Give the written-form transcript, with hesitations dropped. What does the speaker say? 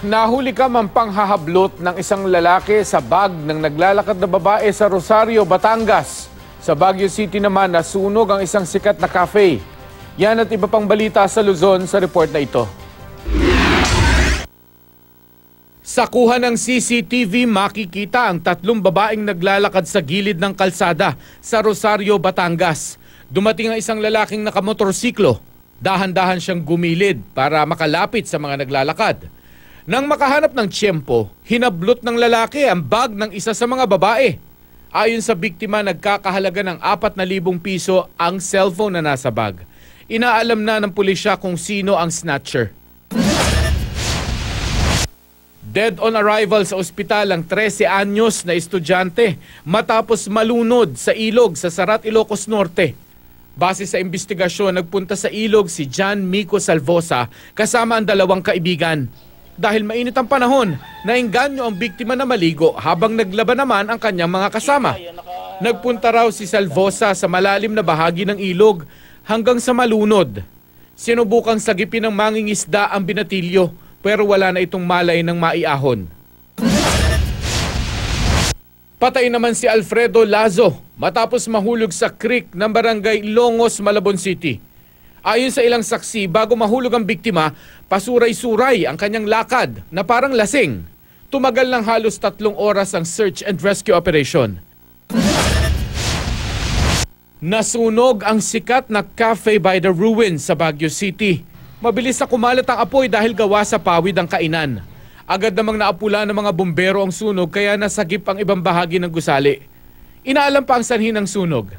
Nahuli ka man panghahablot ng isang lalaki sa bag ng naglalakad na babae sa Rosario, Batangas. Sa Baguio City naman nasunog ang isang sikat na cafe. Yan at iba pang balita sa Luzon sa report na ito. Sa kuha ng CCTV, makikita ang tatlong babaeng naglalakad sa gilid ng kalsada sa Rosario, Batangas. Dumating ang isang lalaking nakamotorsiklo. Dahan-dahan siyang gumilid para makalapit sa mga naglalakad. Nang makahanap ng tiyempo, hinablot ng lalaki ang bag ng isa sa mga babae. Ayon sa biktima, nagkakahalaga ng 4,000 piso ang cellphone na nasa bag. Inaalam na ng pulisya kung sino ang snatcher. Dead on arrival sa ospital ang 13 anyos na estudyante matapos malunod sa ilog sa Sarat, Ilocos Norte. Base sa investigasyon, nagpunta sa ilog si John Mico Salvosa kasama ang dalawang kaibigan. Dahil mainit ang panahon, naengganyo ang biktima na maligo habang naglaban naman ang kanyang mga kasama. Nagpunta raw si Salvosa sa malalim na bahagi ng ilog hanggang sa malunod. Sinubukang sagipin ng mangingisda ang binatilyo pero wala na itong malay ng maiahon. Patay naman si Alfredo Lazo matapos mahulog sa creek ng barangay Longos, Malabon City. Ayon sa ilang saksi, bago mahulog ang biktima, pasuray-suray ang kanyang lakad na parang lasing. Tumagal ng halos 3 oras ang search and rescue operation. Nasunog ang sikat na Cafe by the Ruins sa Baguio City. Mabilis na kumalat ang apoy dahil gawa sa pawid ang kainan. Agad namang naapula ng mga bumbero ang sunog kaya nasagip ang ibang bahagi ng gusali. Inaalam pa ang sanhi ng sunog.